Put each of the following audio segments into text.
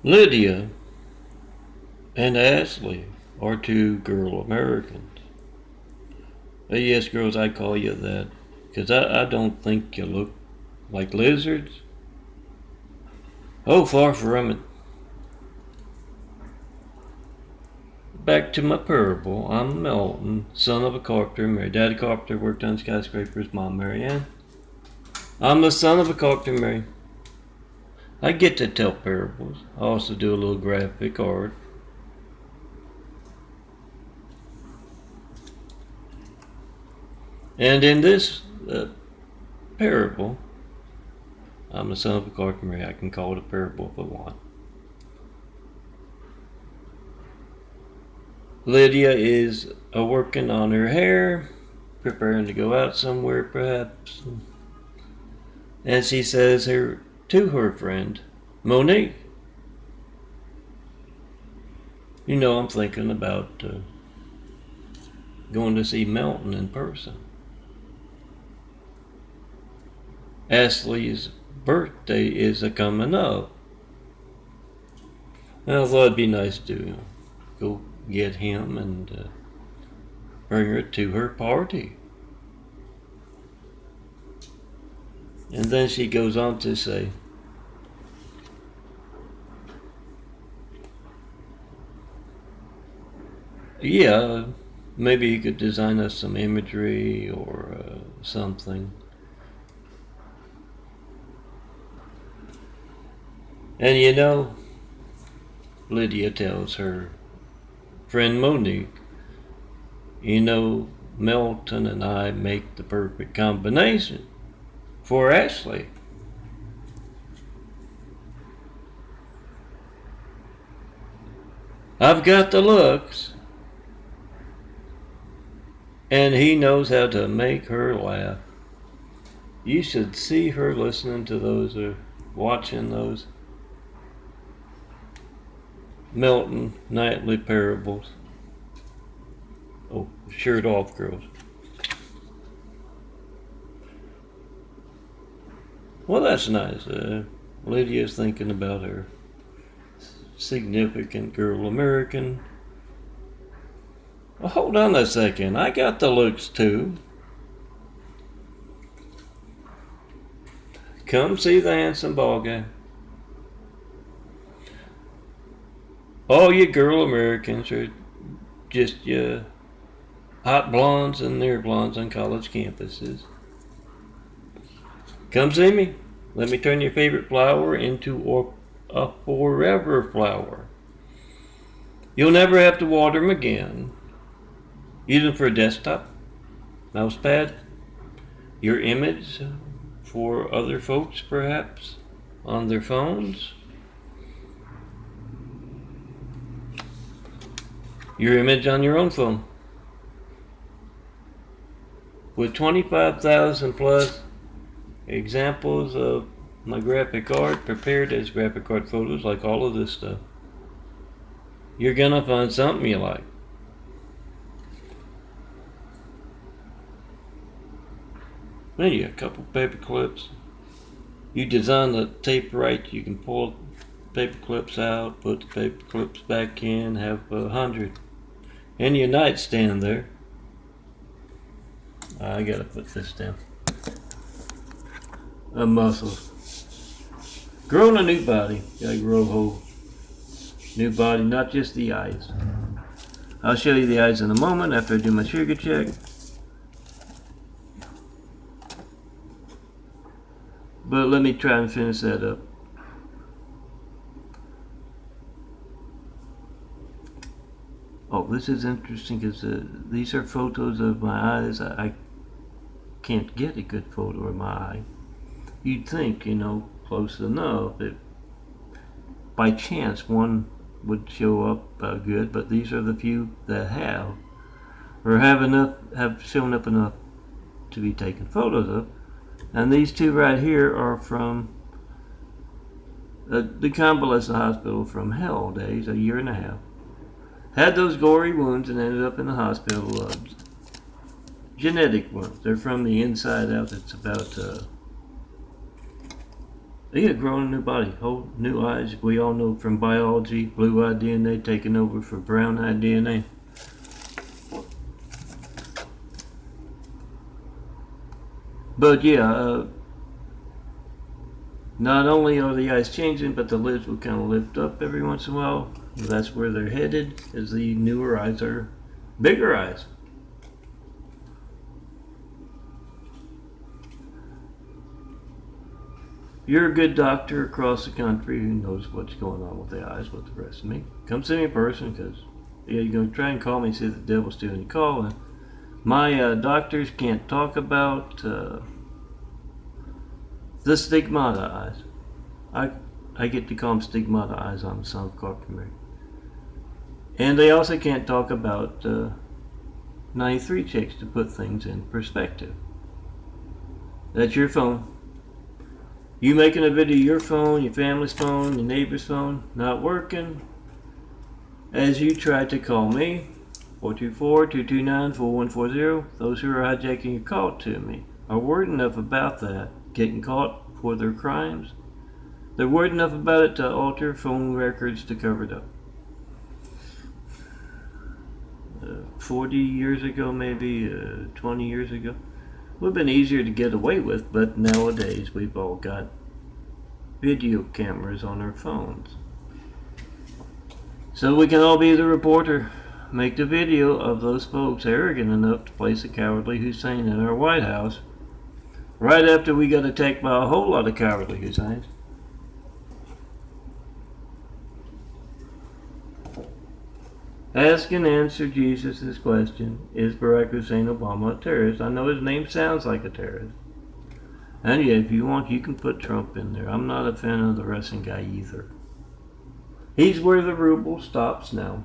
Lydia and Ashley are two girl Americans. Yes, girls, I call you that because I don't think you look like lizards. Oh, far from it. Back to my parable. I'm Melton, son of a carpenter. My daddy carpenter worked on skyscrapers. Mom, Mary Ann. I'm the son of a carpenter, Mary. I get to tell parables. I also do a little graphic art. And in this parable, I'm the son of a carpenter. I can call it a parable if I want. Lydia is working on her hair, preparing to go out somewhere perhaps. And she says to her friend, Monique, you know I'm thinking about going to see Melton in person. Ashley's birthday is coming up. And I thought it'd be nice to go get him and bring her to her party. And then she goes on to say, yeah, maybe you could design us some imagery or something. And you know, Lydia tells her friend Monique, you know, Melton and I make the perfect combination for Ashley. I've got the looks, and he knows how to make her laugh. You should see her listening to those or watching those Melton nightly parables. Oh, shirt off, girls. Well, that's nice. Lydia's thinking about her significant girl American. Well, hold on a second. I got the looks too. Come see the handsome ball guy. All you girl Americans are just your hot blondes and near blondes on college campuses. Come see me. Let me turn your favorite flower into a forever flower. You'll never have to water them again. Use them for a desktop, mouse pad, your image for other folks perhaps on their phones. Your image on your own phone. With 25,000 plus examples of my graphic art prepared as graphic art photos, like all of this stuff, you're gonna find something you like. Maybe a couple paper clips. You design the tape right, you can pull paper clips out, put the paper clips back in, have 100 in your nightstand there. I gotta put this down. A muscle. Growing a new body. Gotta grow a whole new body, not just the eyes. I'll show you the eyes in a moment after I do my sugar check. But let me try and finish that up. Oh, this is interesting because these are photos of my eyes. I can't get a good photo of my eye. You'd think, you know, close enough that by chance one would show up good, but these are the few that have, or have shown up enough to be taken photos of. And these two right here are from the convalescent hospital from hell days, a year and a half. Had those gory wounds and ended up in the hospital. Genetic wounds. They're from the inside out. It's about They get grown a new body, whole new eyes. We all know from biology, blue-eyed DNA taking over for brown-eyed DNA. But yeah, not only are the eyes changing, but the lids will kind of lift up every once in a while. That's where they're headed, as the newer eyes are bigger eyes. You're a good doctor across the country who knows what's going on with the eyes with the rest of me. Come see me in person, because yeah, you're going to try and call me and say the devil's doing you call. And my doctors can't talk about the stigmata eyes. I get to call them stigmata eyes on the son of carpentry. And they also can't talk about 93 checks to put things in perspective. That's your phone. You making a video, your phone, your family's phone, your neighbor's phone, not working. As you try to call me, 424-229-4140, those who are hijacking your call to me are worried enough about that, getting caught for their crimes. They're worried enough about it to alter phone records to cover it up. 40 years ago, maybe 20 years ago, would have been easier to get away with, but nowadays we've all got video cameras on our phones. So we can all be the reporter, make the video of those folks arrogant enough to place a cowardly Hussein in our White House right after we got attacked by a whole lot of cowardly Husseins. Ask and answer Jesus' question, is Barack Hussein Obama a terrorist? I know his name sounds like a terrorist. And yeah, if you want, you can put Trump in there. I'm not a fan of the Russian guy either. He's where the ruble stops now.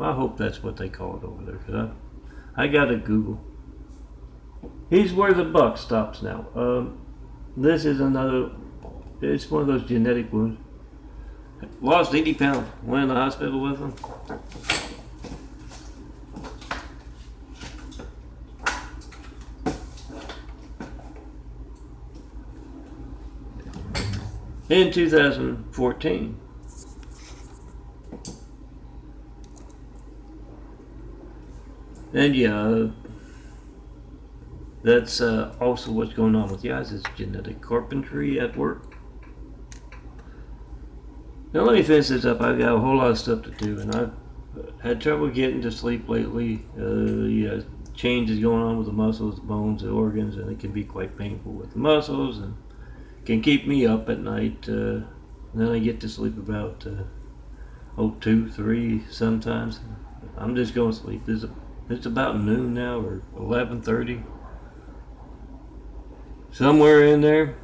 I hope that's what they call it over there, because I got to Google. He's where the buck stops now. This is another, it's one of those genetic wounds. Lost 80 pounds, went in the hospital with him. In 2014. And yeah, that's also what's going on with the eyes. It's genetic carpentry at work. Now let me finish this up. I've got a whole lot of stuff to do, and I've had trouble getting to sleep lately. Yeah, changes going on with the muscles, the bones, the organs, and it can be quite painful with the muscles, and can keep me up at night. And then I get to sleep about 2, 3 sometimes. I'm just going to sleep. It's about noon now, or 11:30, somewhere in there.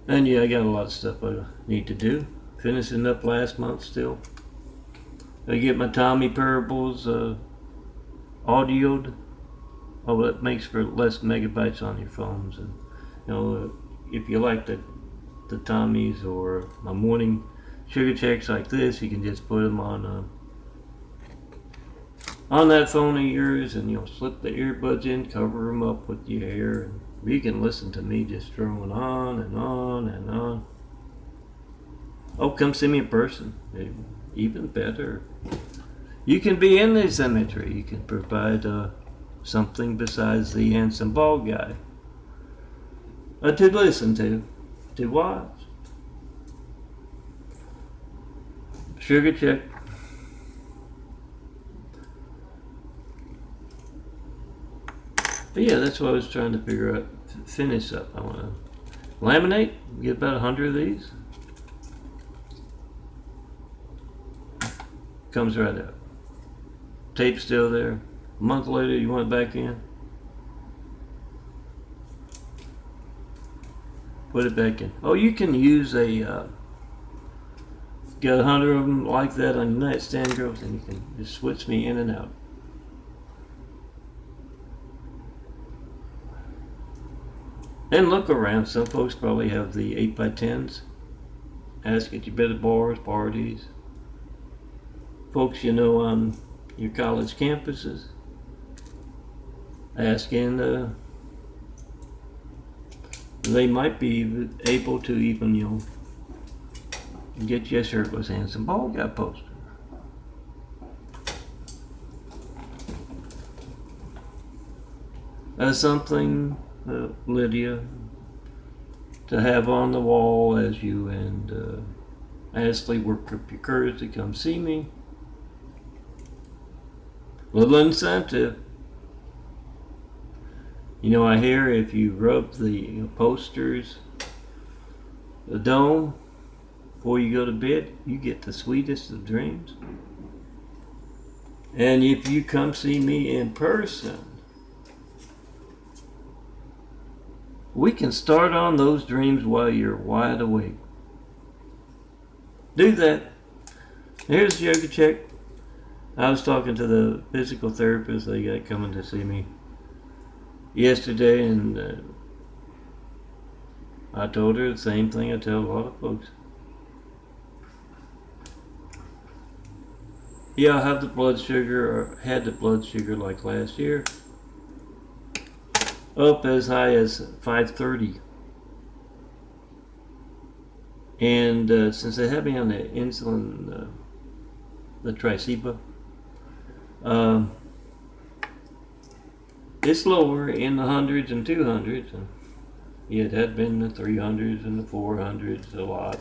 And yeah, I got a lot of stuff I need to do. Finishing up last month still. I get my Tommy parables audioed. Oh, that makes for less megabytes on your phones. And you know, if you like the Tommies or my morning sugar checks like this, you can just put them on that phone of yours, and you'll slip the earbuds in, cover them up with your hair, and you can listen to me just strolling on and on and on. Oh, come see me in person. Even better. You can be in this imagery. You can provide something besides the handsome bald guy to listen to watch. Sugar check. But yeah, that's what I was trying to figure out. Finish up. I want to laminate. Get about 100 of these. Comes right out. Tape's still there. A month later, you want it back in. Put it back in. Oh, you can use a get 100 of them like that on your nightstand, girls, and you can just switch me in and out. And look around. Some folks probably have the 8x10s. Ask at your bed at bars, parties. Folks you know on your college campuses. Ask in the they might be able to even, get you a shirtless handsome bald guy poster. As something, Lydia, to have on the wall as you and Ashley work up your courage to come see me. Little incentive. I hear if you rub the posters, the dome, before you go to bed, you get the sweetest of dreams. And if you come see me in person, we can start on those dreams while you're wide awake. Do that. Here's the yoga check. I was talking to the physical therapist they got coming to see me yesterday, and I told her the same thing I tell a lot of folks. Yeah, I have the blood sugar, or had the blood sugar like last year, up as high as 530. And since they had me on the insulin, the Triceba, it's lower in the hundreds and 200s. And it had been the 300s and the 400s a lot.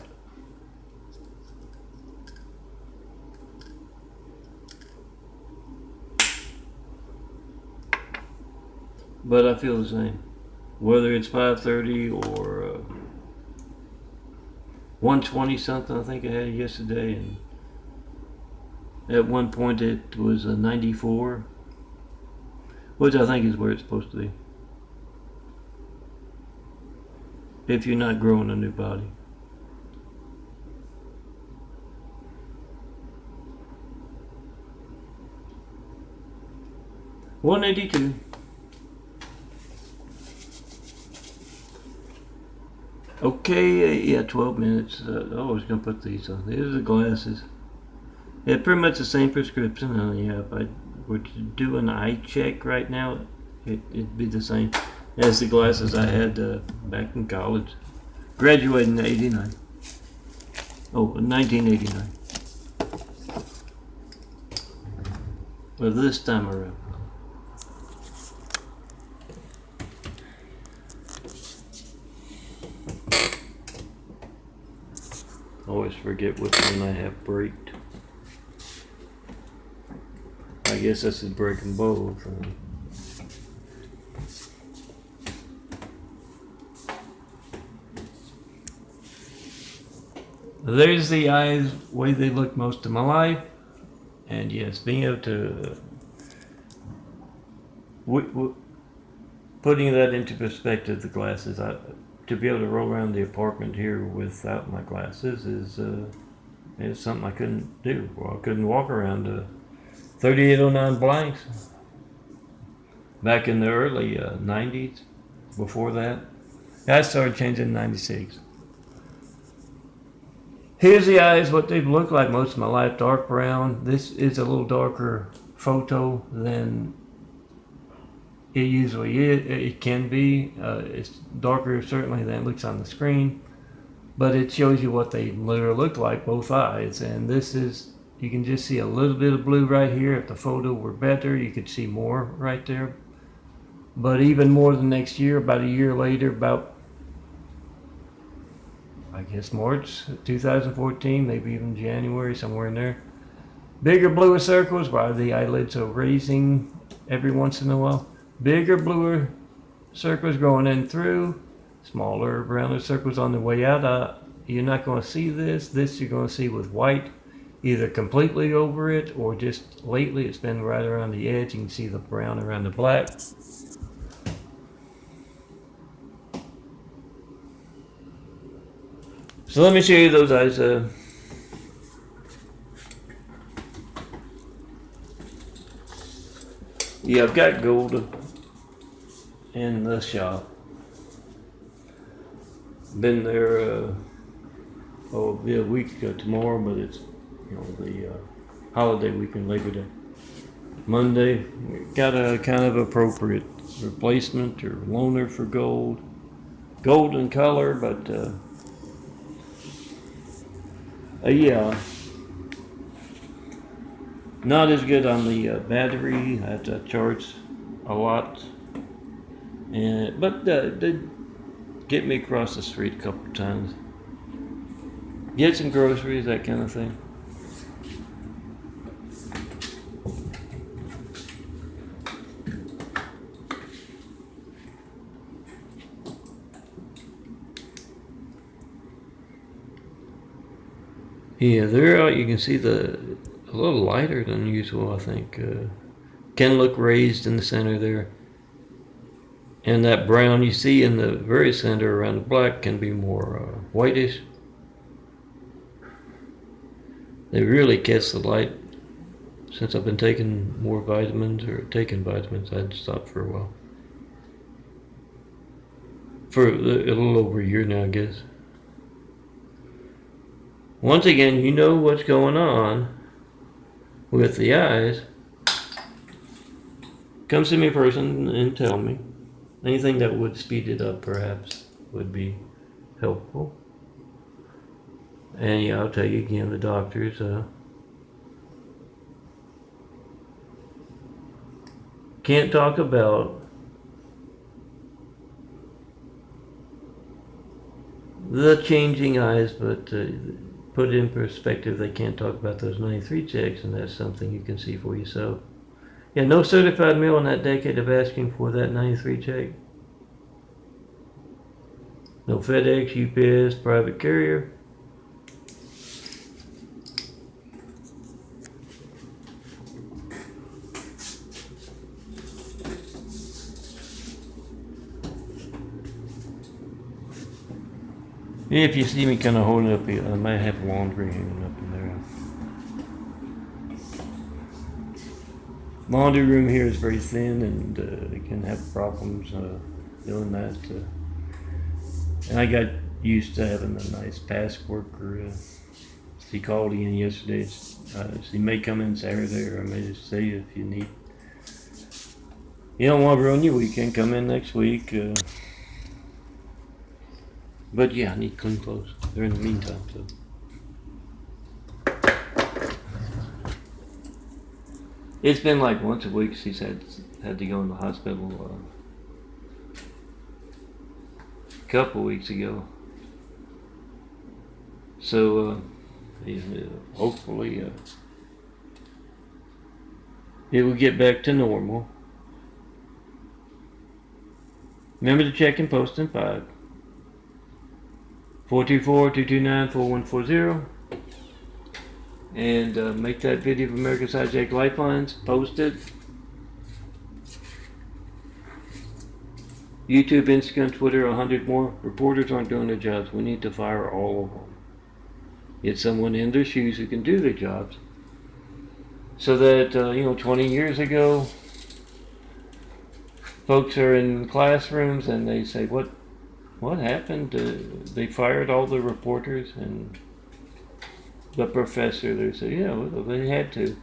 But I feel the same. Whether it's 530 or 120 something, I think I had it yesterday, and at one point it was a 94, which I think is where it's supposed to be. If you're not growing a new body. $182. Okay, yeah, 12 minutes. I was going to put these on. These are the glasses. Yeah, pretty much the same prescription. Yeah, if I were to do an eye check right now, it'd be the same as the glasses I had back in college. Graduated in 89. Oh, 1989. But this time around. Always forget which one I have braked. I guess this is breaking both. There's the eyes, way they look most of my life. And yes, being able to putting that into perspective, the glasses, to be able to roll around the apartment here without my glasses is something I couldn't do. Well, I couldn't walk around 3809 blanks back in the early 90s. Before that, I started changing in 96. Here's the eyes, what they've looked like most of my life, dark brown. This is a little darker photo than it usually is. It can be. It's darker certainly than it looks on the screen, but it shows you what they literally look like, both eyes. And this is, you can just see a little bit of blue right here. If the photo were better, you could see more right there. But even more the next year, about a year later, about I guess March 2014, maybe even January, somewhere in there. Bigger, bluer circles, why the eyelids are raising every once in a while. Bigger, bluer circles going in through, smaller, browner circles on the way out. You're not going to see this. This you're going to see with white, either completely over it or just lately it's been right around the edge. You can see the brown around the black. So let me show you those eyes. Yeah, I've got gold in the shop. Been there, it'll be a week tomorrow, but it's, the holiday weekend, Labor Day. Monday, got a kind of appropriate replacement or loaner for gold. golden color, but yeah, not as good on the battery. I have to charge a lot, but they get me across the street a couple times. Get some groceries, that kind of thing. Yeah, they're out. You can see a little lighter than usual, I think. Can look raised in the center there. And that brown you see in the very center around the black can be more whitish. They really catch the light. Since I've been taking more vitamins, or taking vitamins, I'd stopped for a while. For a little over a year now, I guess. Once again, you know what's going on with the eyes. Come see me in person and tell me. Anything that would speed it up, perhaps, would be helpful. And yeah, I'll tell you again, the doctors can't talk about the changing eyes, but put in perspective, they can't talk about those 93 checks, and that's something you can see for yourself. Yeah, no certified mail in that decade of asking for that 93 check. No FedEx, UPS, private carrier. If you see me kind of holding up here, I might have laundry hanging up in there. Laundry room here is very thin, and it can have problems doing that. And I got used to having a nice task worker. He called in yesterday. He may come in Saturday, or I may just say if you need. You don't want to ruin your weekend, come in next week. But yeah, I need clean clothes. They're in the meantime, so. It's been like once a week she's had to go in the hospital a couple weeks ago. So hopefully it will get back to normal. Remember to check and post in 5. 424-229-4140. And make that video of America's Hijacked Lifelines. Post it. YouTube, Instagram, Twitter, 100 more. Reporters aren't doing their jobs. We need to fire all of them. Get someone in their shoes who can do their jobs. So that, 20 years ago, folks are in classrooms and they say, what happened? They fired all the reporters, and the professor, they say, yeah, well, they had to.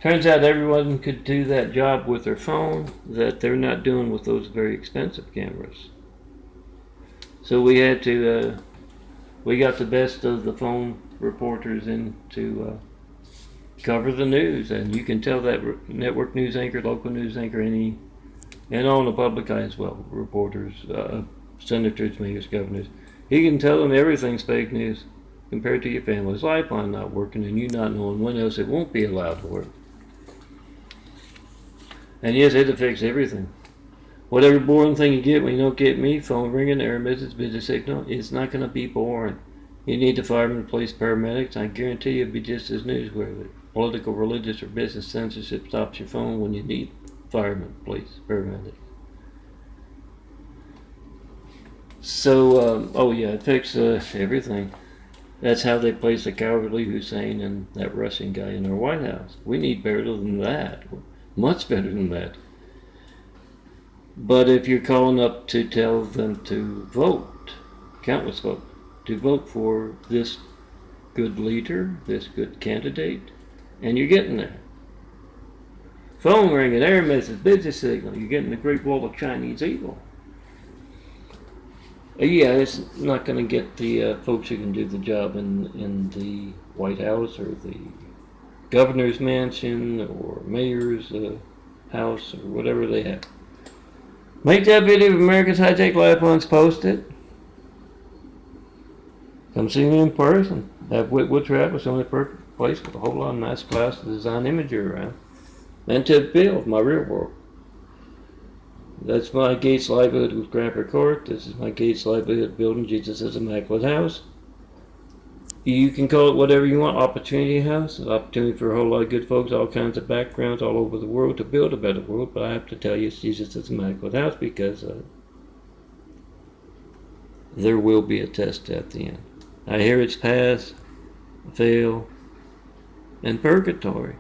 Turns out everyone could do that job with their phone that they're not doing with those very expensive cameras. So we had to, we got the best of the phone reporters in to cover the news, and you can tell that network news anchor, local news anchor, and on the public eye as well, reporters, senators, mayors, governors. You can tell them everything's fake news compared to your family's lifeline not working and you not knowing when else it won't be allowed to work. And yes, it affects everything. Whatever boring thing you get when you don't get me, phone ringing, error message, busy signal, it's not going to be boring. You need to firemen, police, paramedics. I guarantee you'll be just as newsworthy. Political, religious, or business censorship stops your phone when you need firemen, police, paramedics. So, it affects everything. That's how they placed the cowardly Hussein and that Russian guy in their White House. We need better than that. Much better than that. But if you're calling up to tell them to vote, countless vote, to vote for this good leader, this good candidate, and you're getting there. Phone ringing, error message, busy signal, you're getting the Great Wall of Chinese evil. Yeah, it's not going to get the folks who can do the job in the White House or the governor's mansion or mayor's house or whatever they have. Make that video of America's High Tech Lifelines, post it. Come see me in person. Have Whitwood Travis on the perfect place with a whole lot of nice class to design imagery around. And to build my real world. That's my Gates livelihood with Grandpa Court. This is my Gates livelihood building Jesus' Immaculate House. You can call it whatever you want. Opportunity House. An opportunity for a whole lot of good folks, all kinds of backgrounds all over the world to build a better world. But I have to tell you it's Jesus' Immaculate House because there will be a test at the end. I hear it's pass, fail, and purgatory.